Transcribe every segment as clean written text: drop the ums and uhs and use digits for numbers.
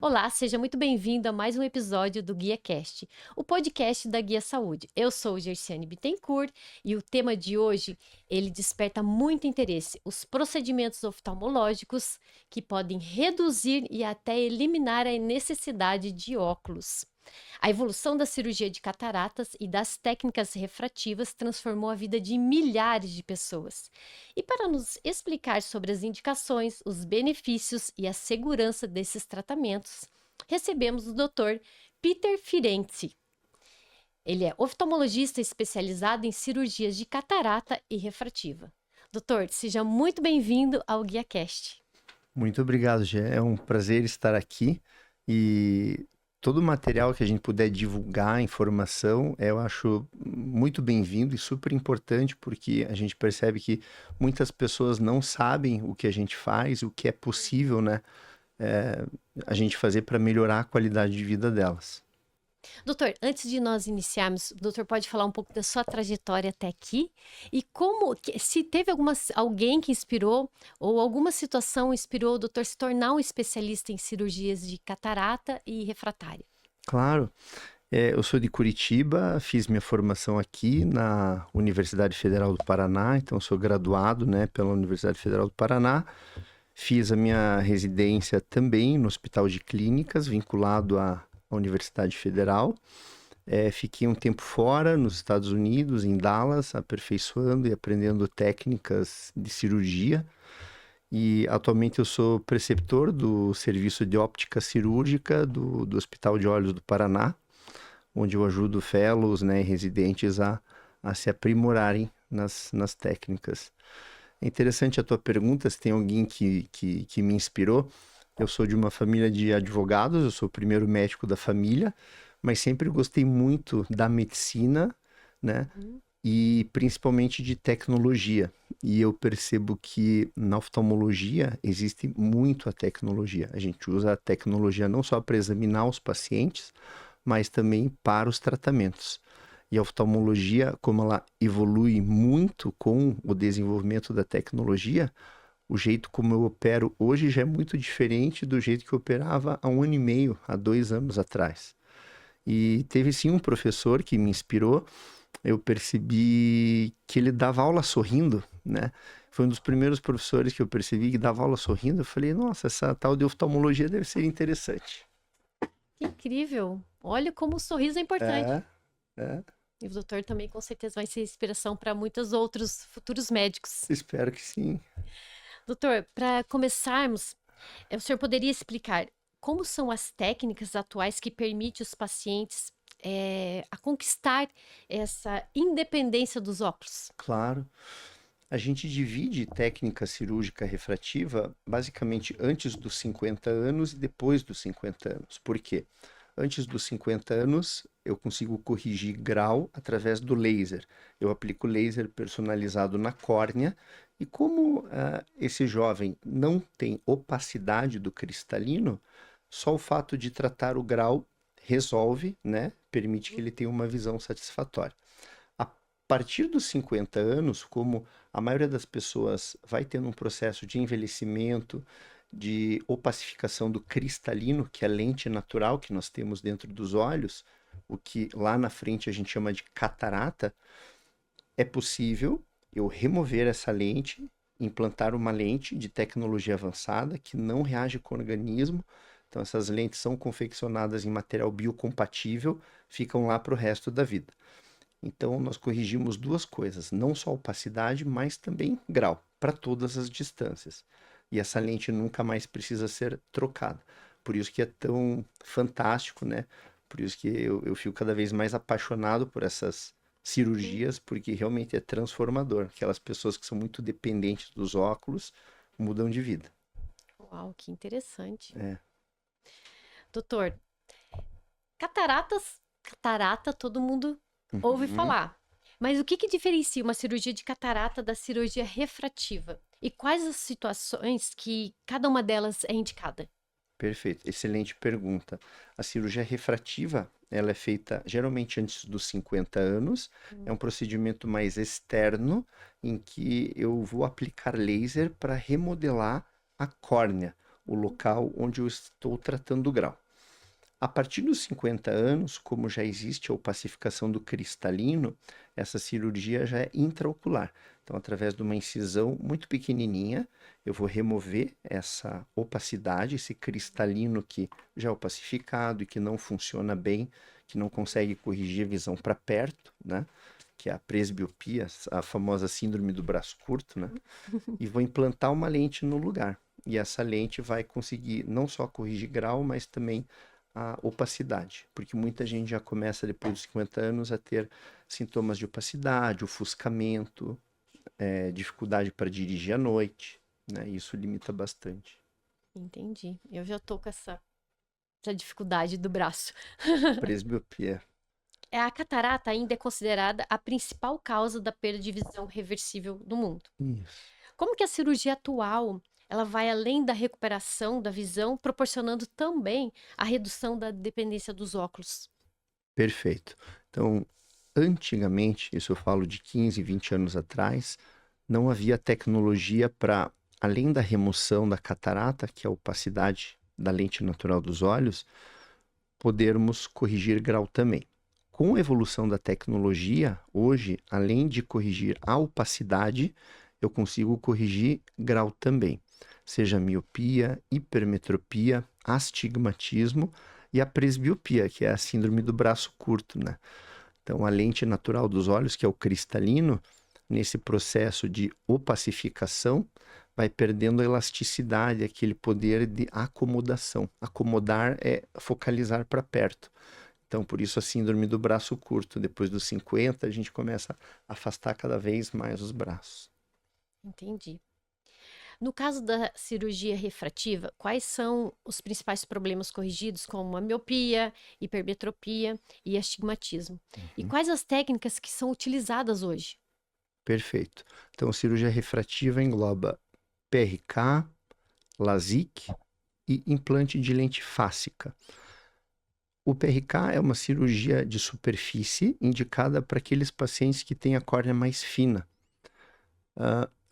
Olá, seja muito bem-vindo a mais um episódio do GuiaCast, o podcast da Guia Saúde. Eu sou Gerciane Bittencourt e o tema de hoje, ele desperta muito interesse, os procedimentos oftalmológicos que podem reduzir e até eliminar a necessidade de óculos. A evolução da cirurgia de cataratas e das técnicas refrativas transformou a vida de milhares de pessoas. E para nos explicar sobre as indicações, os benefícios e a segurança desses tratamentos, recebemos o Dr. Peter Firenze. Ele é oftalmologista especializado em cirurgias de catarata e refrativa. Doutor, seja muito bem-vindo ao GuiaCast. Muito obrigado, Gê. É um prazer estar aqui e todo o material que a gente puder divulgar, informação, eu acho muito bem-vindo e super importante porque a gente percebe que muitas pessoas não sabem o que a gente faz, o que é possível, né, é, a gente fazer para melhorar a qualidade de vida delas. Doutor, antes de nós iniciarmos, o doutor pode falar um pouco da sua trajetória até aqui e se teve alguém que inspirou ou alguma situação inspirou o doutor se tornar um especialista em cirurgias de catarata e refratária? Claro, eu sou de Curitiba, fiz minha formação aqui na Universidade Federal do Paraná, então sou graduado, né, pela Universidade Federal do Paraná. Fiz a minha residência também no Hospital de Clínicas, vinculado à Universidade Federal. Fiquei um tempo fora, nos Estados Unidos, em Dallas, aperfeiçoando e aprendendo técnicas de cirurgia. E atualmente eu sou preceptor do serviço de óptica cirúrgica do Hospital de Olhos do Paraná, onde eu ajudo fellows, né, e residentes a se aprimorarem nas técnicas. É interessante a tua pergunta, se tem alguém que me inspirou. Eu sou de uma família de advogados, eu sou o primeiro médico da família, mas sempre gostei muito da medicina, né? Uhum. E principalmente de tecnologia. E eu percebo que na oftalmologia existe muito a tecnologia. A gente usa a tecnologia não só para examinar os pacientes, mas também para os tratamentos. E a oftalmologia, como ela evolui muito com o desenvolvimento da tecnologia, o jeito como eu opero hoje já é muito diferente do jeito que eu operava há 1 ano e meio, há 2 anos atrás. E teve sim um professor que me inspirou. Eu percebi que ele dava aula sorrindo, né? Foi um dos primeiros professores que eu percebi que dava aula sorrindo. Eu falei, nossa, essa tal de oftalmologia deve ser interessante. Que incrível! Olha como o sorriso é importante. É, é, E o doutor também com certeza vai ser inspiração para muitos outros futuros médicos. espero que sim. Doutor, para começarmos, o senhor poderia explicar como são as técnicas atuais que permitem os pacientes a conquistar essa independência dos óculos? Claro. A gente divide técnica cirúrgica refrativa basicamente antes dos 50 anos e depois dos 50 anos. Por quê? Antes dos 50 anos, eu consigo corrigir grau através do laser. Eu aplico laser personalizado na córnea e como esse jovem não tem opacidade do cristalino, só o fato de tratar o grau resolve, né? Permite que ele tenha uma visão satisfatória. A partir dos 50 anos, como a maioria das pessoas vai tendo um processo de envelhecimento, de opacificação do cristalino, que é a lente natural que nós temos dentro dos olhos, o que lá na frente a gente chama de catarata, é possível eu remover essa lente, implantar uma lente de tecnologia avançada que não reage com o organismo. Então, essas lentes são confeccionadas em material biocompatível, ficam lá para o resto da vida. Então, nós corrigimos duas coisas, não só opacidade, mas também grau, para todas as distâncias. E essa lente nunca mais precisa ser trocada. Por isso que é tão fantástico, né? Por isso que eu fico cada vez mais apaixonado por essas Sim. cirurgias, porque realmente é transformador. Aquelas pessoas que são muito dependentes dos óculos mudam de vida. Uau, que interessante. É. Doutor, catarata todo mundo ouve Uhum. falar. Mas o que diferencia uma cirurgia de catarata da cirurgia refrativa? E quais as situações que cada uma delas é indicada? Perfeito, excelente pergunta. A cirurgia refrativa, ela é feita geralmente antes dos 50 anos. É Hum. um procedimento mais externo, em que eu vou aplicar laser para remodelar a córnea, o local onde eu estou tratando o grau. A partir dos 50 anos, como já existe a opacificação do cristalino, essa cirurgia já é intraocular. Então, através de uma incisão muito pequenininha, eu vou remover essa opacidade, esse cristalino que já é opacificado e que não funciona bem, que não consegue corrigir a visão para perto, né? Que é a presbiopia, a famosa síndrome do braço curto, né? E vou implantar uma lente no lugar. E essa lente vai conseguir não só corrigir grau, mas também a opacidade, porque muita gente já começa depois dos 50 anos a ter sintomas de opacidade, ofuscamento, dificuldade para dirigir à noite, né? Isso limita bastante. Entendi. Eu já tô com essa dificuldade do braço. Presbiopia. A catarata ainda é considerada a principal causa da perda de visão reversível no mundo. Isso. Como que a cirurgia atual ela vai além da recuperação da visão, proporcionando também a redução da dependência dos óculos? Perfeito. Então, antigamente, isso eu falo de 15, 20 anos atrás, não havia tecnologia para, além da remoção da catarata, que é a opacidade da lente natural dos olhos, podermos corrigir grau também. Com a evolução da tecnologia, hoje, além de corrigir a opacidade, eu consigo corrigir grau também, seja miopia, hipermetropia, astigmatismo e a presbiopia, que é a síndrome do braço curto, né? Então, a lente natural dos olhos, que é o cristalino, nesse processo de opacificação, vai perdendo a elasticidade, aquele poder de acomodação. Acomodar é focalizar para perto. Então, por isso a síndrome do braço curto. Depois dos 50, a gente começa a afastar cada vez mais os braços. Entendi. No caso da cirurgia refrativa, quais são os principais problemas corrigidos, como a miopia, hipermetropia e astigmatismo? E Uhum. quais as técnicas que são utilizadas hoje? Perfeito. Então, a cirurgia refrativa engloba PRK, LASIK e implante de lente fásica. O PRK é uma cirurgia de superfície indicada para aqueles pacientes que têm a córnea mais fina.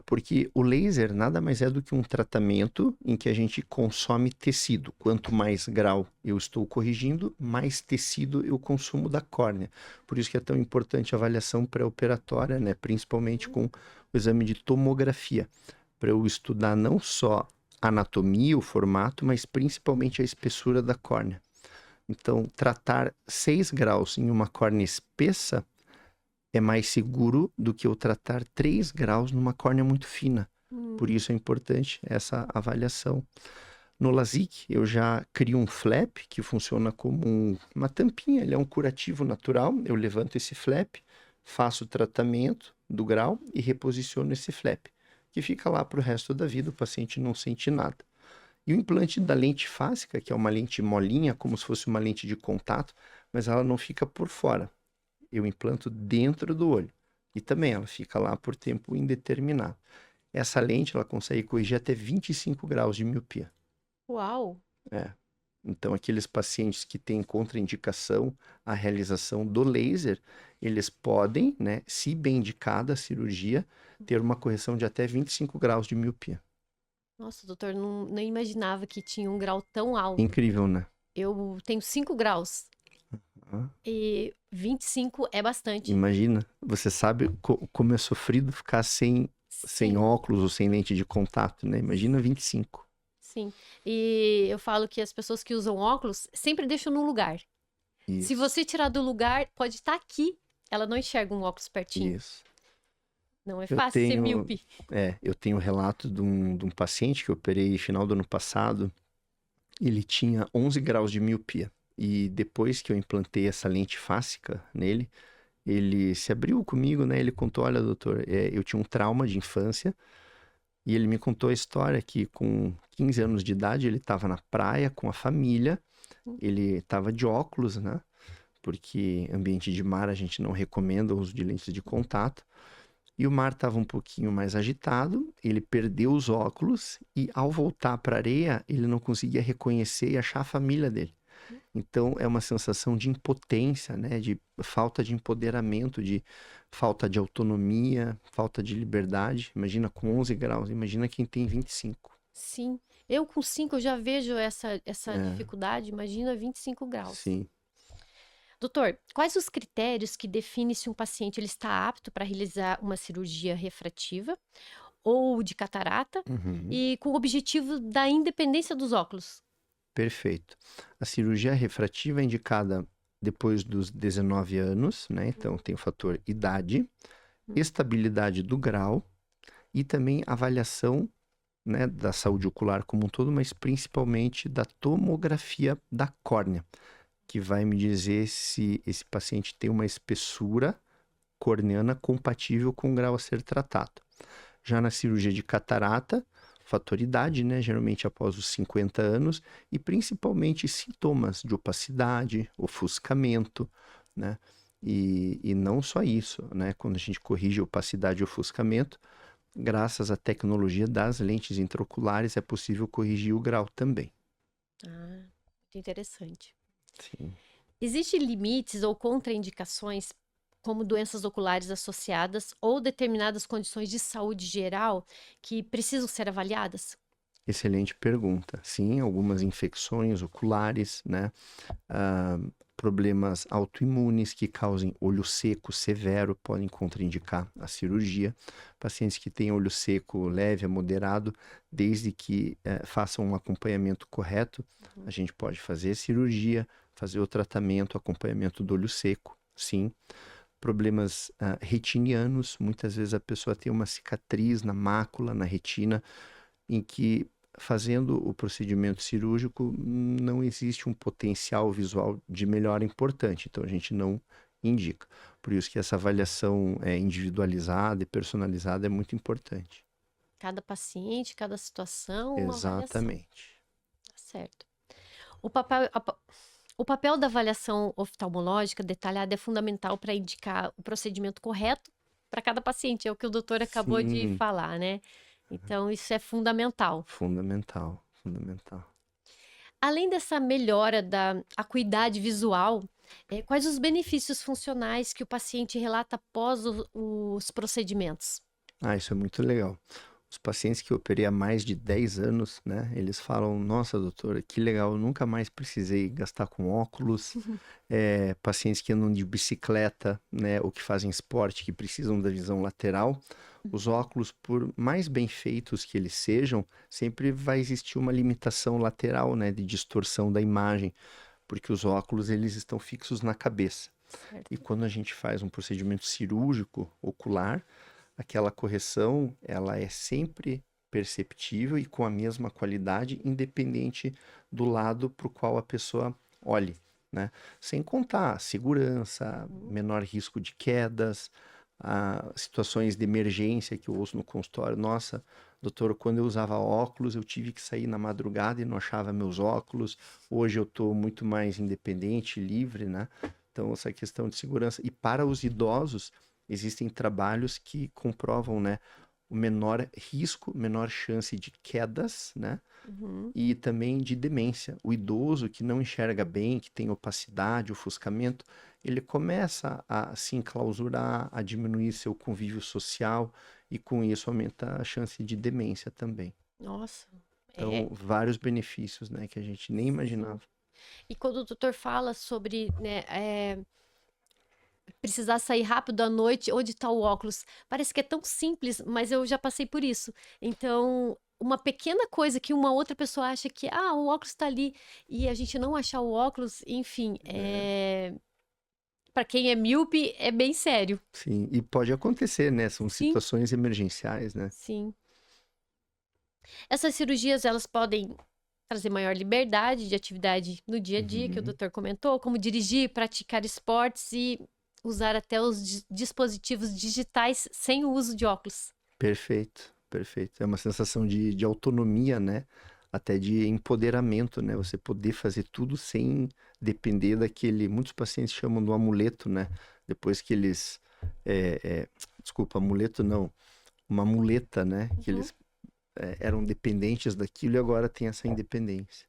Porque o laser nada mais é do que um tratamento em que a gente consome tecido. Quanto mais grau eu estou corrigindo, mais tecido eu consumo da córnea. Por isso que é tão importante a avaliação pré-operatória, né? Principalmente com o exame de tomografia, para eu estudar não só a anatomia, o formato, mas principalmente a espessura da córnea. Então, tratar 6 graus em uma córnea espessa é mais seguro do que eu tratar 3 graus numa córnea muito fina. Por isso é importante essa avaliação. No LASIK, eu já crio um flap que funciona como uma tampinha, ele é um curativo natural. Eu levanto esse flap, faço o tratamento do grau e reposiciono esse flap, que fica lá para o resto da vida, o paciente não sente nada. E o implante da lente fásica, que é uma lente molinha, como se fosse uma lente de contato, mas ela não fica por fora. Eu implanto dentro do olho. E também ela fica lá por tempo indeterminado. Essa lente ela consegue corrigir até 25 graus de miopia. Uau! É. Então, aqueles pacientes que têm contraindicação à realização do laser, eles podem, né, se bem indicada a cirurgia, ter uma correção de até 25 graus de miopia. Nossa, doutor, não imaginava que tinha um grau tão alto. Incrível, né? Eu tenho 5 graus Ah, e 25 é bastante. imagina, você sabe como é sofrido ficar sem Sim, óculos ou sem lente de contato, né? Imagina 25. sim. E eu falo que as pessoas que usam óculos sempre deixam num lugar. Se Isso, você tirar do lugar, pode estar aqui. Ela não enxerga um óculos pertinho. isso. Não é Eu fácil ser tenho, míope. eu tenho um relato de um paciente que eu operei no final do ano passado. Ele tinha 11 graus de miopia. E depois que eu implantei essa lente fásica nele, ele se abriu comigo, né? Ele contou, olha, doutor, eu tinha um trauma de infância. E ele me contou a história que com 15 anos de idade ele estava na praia com a família. Ele estava de óculos, né? Porque ambiente de mar a gente não recomenda o uso de lentes de contato. E o mar estava um pouquinho mais agitado, ele perdeu os óculos e ao voltar para a areia, ele não conseguia reconhecer e achar a família dele. Então é uma sensação de impotência, né? De falta de empoderamento, de falta de autonomia, falta de liberdade. Imagina com 11 graus, imagina quem tem 25. Sim. Eu com 5 eu já vejo essa É, dificuldade, imagina 25 graus. sim. Doutor, quais os critérios que definem se um paciente ele está apto para realizar uma cirurgia refrativa ou de catarata Uhum. e com o objetivo da independência dos óculos? Perfeito. A cirurgia refrativa é indicada depois dos 19 anos, né? Então tem o fator idade, Uhum. estabilidade do grau e também avaliação, né, da saúde ocular como um todo, mas principalmente da tomografia da córnea, que vai me dizer se esse paciente tem uma espessura corneana compatível com o grau a ser tratado. Já na cirurgia de catarata, fator idade, né, geralmente após os 50 anos, e principalmente sintomas de opacidade, ofuscamento, né? E não só isso, né? Quando a gente corrige opacidade e ofuscamento, graças à tecnologia das lentes intraoculares, é possível corrigir o grau também. Ah, muito interessante. Sim. Existem limites ou contraindicações, como doenças oculares associadas ou determinadas condições de saúde geral que precisam ser avaliadas? Excelente pergunta. Sim, algumas infecções oculares, né? Ah, problemas autoimunes que causem olho seco severo podem contraindicar a cirurgia. Pacientes que têm olho seco leve a moderado, desde que façam um acompanhamento correto, a gente pode fazer cirurgia, fazer o tratamento, acompanhamento do olho seco, sim. Problemas retinianos, muitas vezes a pessoa tem uma cicatriz na mácula, na retina, em que fazendo o procedimento cirúrgico não existe um potencial visual de melhora importante, então a gente não indica. Por isso que essa avaliação individualizada e personalizada é muito importante. Cada paciente, cada situação, uma avaliação. Exatamente. Tá certo. O papel, o papel da avaliação oftalmológica detalhada é fundamental para indicar o procedimento correto para cada paciente, é o que o doutor acabou de Sim, falar, né? Então, isso é fundamental. fundamental, fundamental. Além dessa melhora da acuidade visual, quais os benefícios funcionais que o paciente relata após os procedimentos? Ah, isso é muito legal. Os pacientes que eu operei há mais de 10 anos, né, eles falam, nossa, doutora, que legal, eu nunca mais precisei gastar com óculos. Pacientes que andam de bicicleta, né, ou que fazem esporte, que precisam da visão lateral, os óculos, por mais bem feitos que eles sejam, sempre vai existir uma limitação lateral, né, de distorção da imagem, porque os óculos, eles estão fixos na cabeça. E Certo. quando a gente faz um procedimento cirúrgico ocular, aquela correção, ela é sempre perceptível e com a mesma qualidade, independente do lado para o qual a pessoa olhe, né? Sem contar segurança, menor risco de quedas, situações de emergência que eu ouço no consultório. Nossa, doutor, quando eu usava óculos, eu tive que sair na madrugada e não achava meus óculos. Hoje eu estou muito mais independente, livre, né? Então, essa questão de segurança. E para os idosos, existem trabalhos que comprovam, né, o menor risco, menor chance de quedas, né, Uhum. e também de demência. O idoso que não enxerga bem, que tem opacidade, ofuscamento, ele começa a se enclausurar, a diminuir seu convívio social e com isso aumenta a chance de demência também. Nossa, Então, vários benefícios, né, que a gente nem sim. imaginava. E quando o doutor fala sobre, né, precisar sair rápido à noite, onde está o óculos? Parece que é tão simples, mas eu já passei por isso. Então, uma pequena coisa que uma outra pessoa acha que, o óculos está ali, e a gente não achar o óculos, enfim, para quem é míope, é bem sério. Sim, e pode acontecer, né? São Sim, situações emergenciais, né? sim. Essas cirurgias, elas podem trazer maior liberdade de atividade no dia a dia, que o Uhum. doutor comentou, como dirigir, praticar esportes e usar até os dispositivos digitais sem o uso de óculos. Perfeito, perfeito. É uma sensação de autonomia, né? Até de empoderamento, né? Você poder fazer tudo sem depender daquele. Muitos pacientes chamam do amuleto, né? Depois que eles. é, é, Desculpa, amuleto não. Uma muleta, né? Que Uhum. eles eram dependentes daquilo e agora tem essa independência.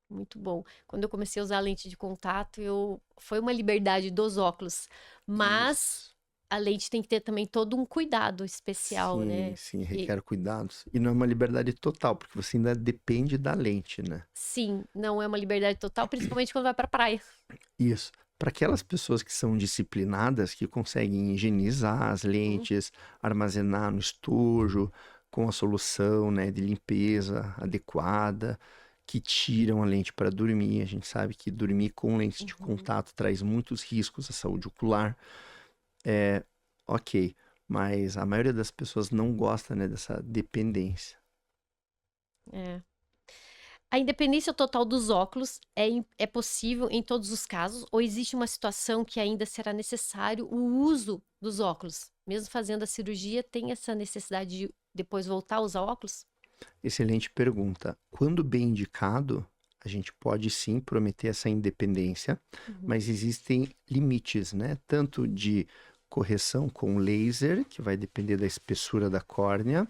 Muito bom. Quando eu comecei a usar lente de contato, foi uma liberdade dos óculos, mas Isso. a lente tem que ter também todo um cuidado especial, Sim, né? sim, E, requer cuidados. E não é uma liberdade total, porque você ainda depende da lente, né? sim, não é uma liberdade total, principalmente quando vai pra praia. Isso. Para aquelas pessoas que são disciplinadas, que conseguem higienizar as Uhum, lentes, armazenar no estojo, com a solução, né, de limpeza adequada, que tiram a lente para dormir. A gente sabe que dormir com lentes de uhum. contato traz muitos riscos à saúde ocular. É, ok, mas a maioria das pessoas não gosta, né, dessa dependência. É. A independência total dos óculos é possível em todos os casos, ou existe uma situação que ainda será necessário o uso dos óculos? Mesmo fazendo a cirurgia, tem essa necessidade de depois voltar a usar óculos? Excelente pergunta. Quando bem indicado, a gente pode sim prometer essa independência, Uhum. mas existem limites, né? Tanto de correção com laser, que vai depender da espessura da córnea,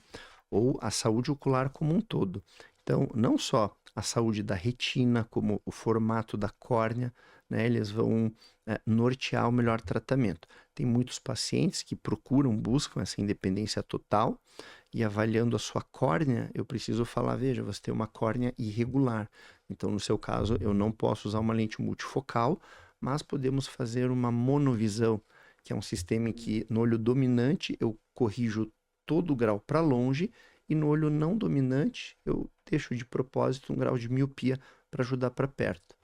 ou a saúde ocular como um todo. Então, não só a saúde da retina, como o formato da córnea, né? Eles vão nortear o melhor tratamento. Tem muitos pacientes que procuram, buscam essa independência total, e avaliando a sua córnea, eu preciso falar, veja, você tem uma córnea irregular. Então, no seu caso, eu não posso usar uma lente multifocal, mas podemos fazer uma monovisão, que é um sistema em que no olho dominante eu corrijo todo o grau para longe e no olho não dominante eu deixo de propósito um grau de miopia para ajudar para perto.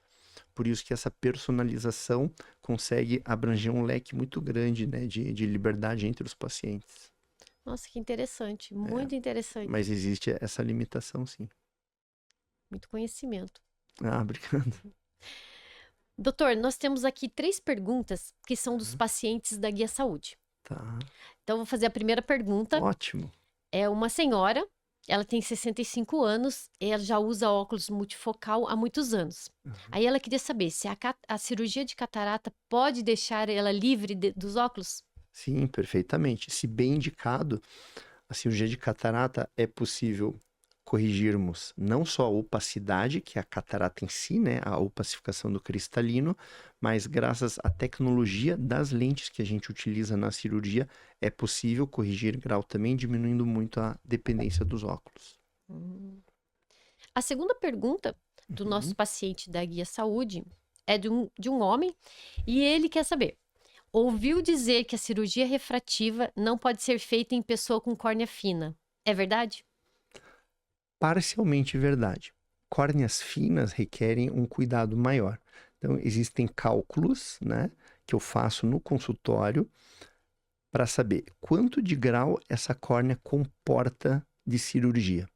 Por isso que essa personalização consegue abranger um leque muito grande, né, de liberdade entre os pacientes. Nossa, que interessante, É, muito interessante. mas existe essa limitação, sim. Muito conhecimento. Ah, obrigado. Doutor, nós temos aqui 3 perguntas que são dos pacientes da Guia Saúde. Tá. Então, eu vou fazer a primeira pergunta. Ótimo. É uma senhora, ela tem 65 anos, ela já usa óculos multifocal há muitos anos. Aí ela queria saber se a cirurgia de catarata pode deixar ela livre dos óculos? Sim, perfeitamente. Se bem indicado, a cirurgia de catarata é possível corrigirmos não só a opacidade, que é a catarata em si, né, a opacificação do cristalino, mas graças à tecnologia das lentes que a gente utiliza na cirurgia, é possível corrigir grau também, diminuindo muito a dependência dos óculos. Hum. A segunda pergunta do nosso Uhum. paciente da Guia Saúde é de um homem e ele quer saber: ouviu dizer que a cirurgia refrativa não pode ser feita em pessoa com córnea fina. É verdade? Parcialmente verdade. Córneas finas requerem um cuidado maior. Então, existem cálculos, né, que eu faço no consultório para saber quanto de grau essa córnea comporta de cirurgia.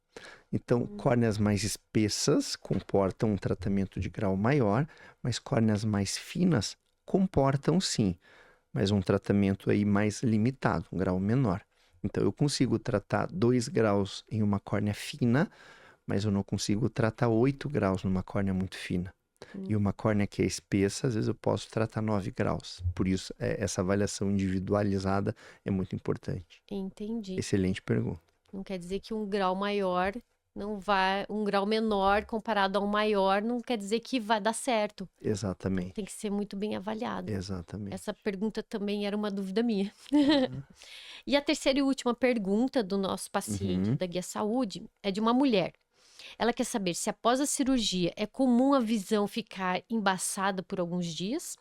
Então, Hum, córneas mais espessas comportam um tratamento de grau maior, mas córneas mais finas comportam sim, mas um tratamento aí mais limitado, um grau menor. Então, eu consigo tratar 2 graus em uma córnea fina, mas eu não consigo tratar 8 graus numa córnea muito fina. E hum, uma córnea que é espessa, às vezes eu posso tratar 9 graus. Por isso, essa avaliação individualizada é muito importante. entendi. Excelente pergunta. Não quer dizer que um grau maior não vai, um grau menor comparado a um maior não quer dizer que vai dar certo. Então tem Exatamente. que ser muito bem avaliado. Exatamente. Essa pergunta também era uma dúvida minha. Tá. E a terceira e última pergunta do nosso paciente Uhum. da Guia Saúde é de uma mulher. Ela quer saber se após a cirurgia é comum a visão ficar embaçada por alguns dias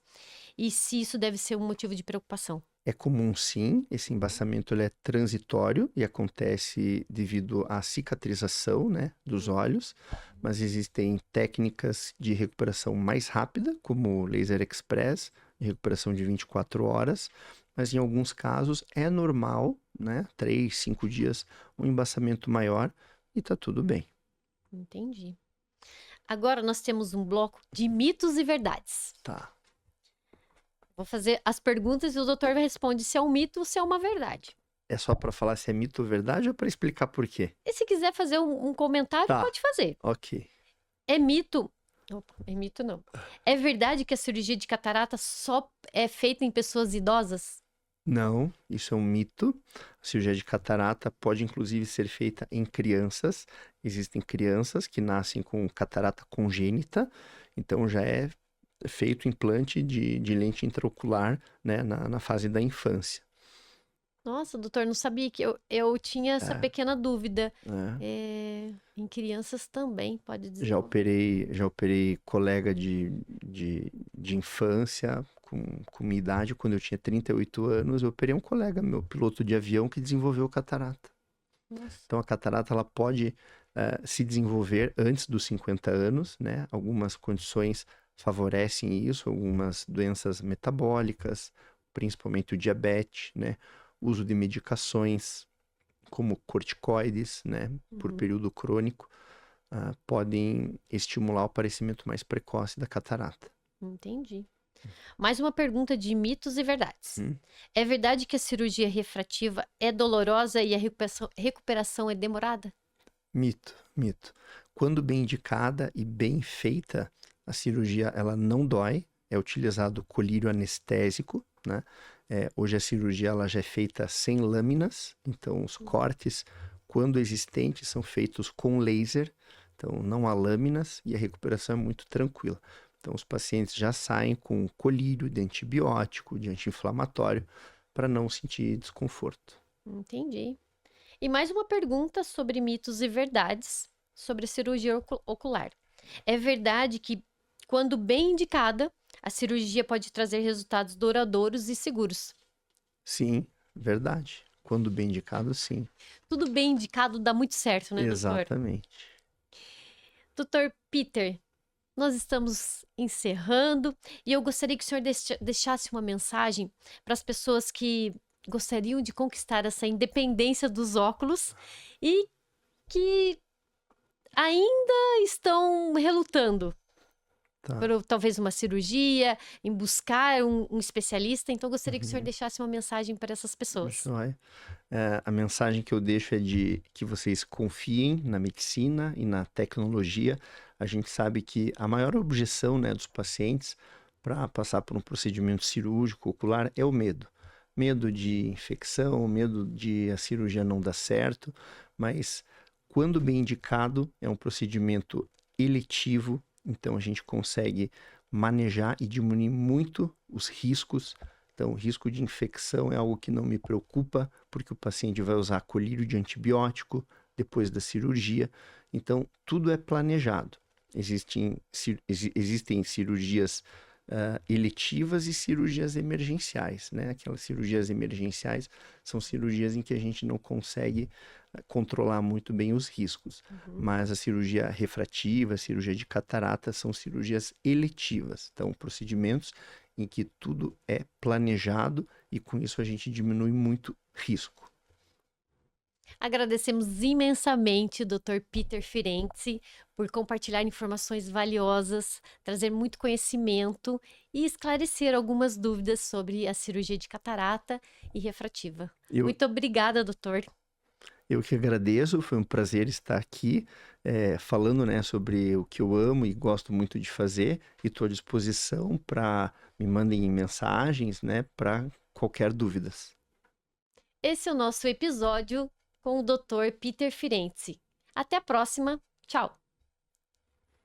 e se isso deve ser um motivo de preocupação. É comum sim, esse embaçamento ele é transitório e acontece devido à cicatrização, né, dos olhos, mas existem técnicas de recuperação mais rápida, como o laser express, de recuperação de 24 horas, mas em alguns casos é normal, né, 3, 5 dias, um embaçamento maior e tá tudo bem. Entendi. Agora nós temos um bloco de mitos e verdades. Tá. Vou fazer as perguntas e o doutor vai responder se é um mito ou se é uma verdade. É só para falar se é mito ou verdade ou para explicar por quê? E se quiser fazer um comentário, Tá, pode fazer. ok. É mito. Opa, é mito não. É verdade que a cirurgia de catarata só é feita em pessoas idosas? Não, isso é um mito. A cirurgia de catarata pode inclusive ser feita em crianças. Existem crianças que nascem com catarata congênita, então já é feito implante de lente intraocular, né, na fase da infância. Nossa, doutor, não sabia que eu tinha essa É, pequena dúvida. é. Em crianças também pode Já desenvolver. operei colega de infância com minha idade, quando eu tinha 38 anos, eu operei um colega meu, piloto de avião, que desenvolveu catarata. Nossa. Então a catarata ela pode se desenvolver antes dos 50 anos, né? Algumas condições favorecem isso, algumas doenças metabólicas, principalmente o diabetes, né? Uso de medicações como corticoides, né? Por Uhum, período crônico, podem estimular o aparecimento mais precoce da catarata. entendi. Mais uma pergunta de mitos e verdades. Hum? É verdade que a cirurgia refrativa é dolorosa e a recuperação é demorada? Mito, mito. Quando bem indicada e bem feita, a cirurgia ela não dói, é utilizado colírio anestésico, né? Hoje a cirurgia ela já é feita sem lâminas, então os cortes, quando existentes, são feitos com laser, então não há lâminas e a recuperação é muito tranquila. Então os pacientes já saem com colírio de antibiótico, de anti-inflamatório, para não sentir desconforto. Entendi. E mais uma pergunta sobre mitos e verdades sobre a cirurgia ocular. É verdade que, quando bem indicada, a cirurgia pode trazer resultados duradouros e seguros? Sim, verdade. Quando bem indicado, sim. Tudo bem indicado dá muito certo, né, doutor? Exatamente. Doutor Peter, nós estamos encerrando e eu gostaria que o senhor deixasse uma mensagem para as pessoas que gostariam de conquistar essa independência dos óculos e que ainda estão relutando Tá. por talvez uma cirurgia, em buscar um especialista. Então, eu gostaria que o senhor Uhum. deixasse uma mensagem para essas pessoas. Joia. A mensagem que eu deixo é de que vocês confiem na medicina e na tecnologia. A gente sabe que a maior objeção, né, dos pacientes para passar por um procedimento cirúrgico ocular é o medo. Medo de infecção, medo de a cirurgia não dar certo, mas quando bem indicado, é um procedimento eletivo, então a gente consegue manejar e diminuir muito os riscos. Então, o risco de infecção é algo que não me preocupa, porque o paciente vai usar colírio de antibiótico depois da cirurgia. Então, tudo é planejado. Existem cirurgias eletivas e cirurgias emergenciais, né? Aquelas cirurgias emergenciais são cirurgias em que a gente não consegue controlar muito bem os riscos. Uhum. Mas a cirurgia refrativa, a cirurgia de catarata são cirurgias eletivas. Então, procedimentos em que tudo é planejado e com isso a gente diminui muito risco. Agradecemos imensamente o Dr. Peter Firenze por compartilhar informações valiosas, trazer muito conhecimento e esclarecer algumas dúvidas sobre a cirurgia de catarata e refrativa. Eu, Muito obrigada, doutor. eu que agradeço, foi um prazer estar aqui falando, né, sobre o que eu amo e gosto muito de fazer e estou à disposição para me mandem mensagens, né, para qualquer dúvidas. Esse é o nosso episódio com o Dr. Peter Firenze. Até a próxima. Tchau.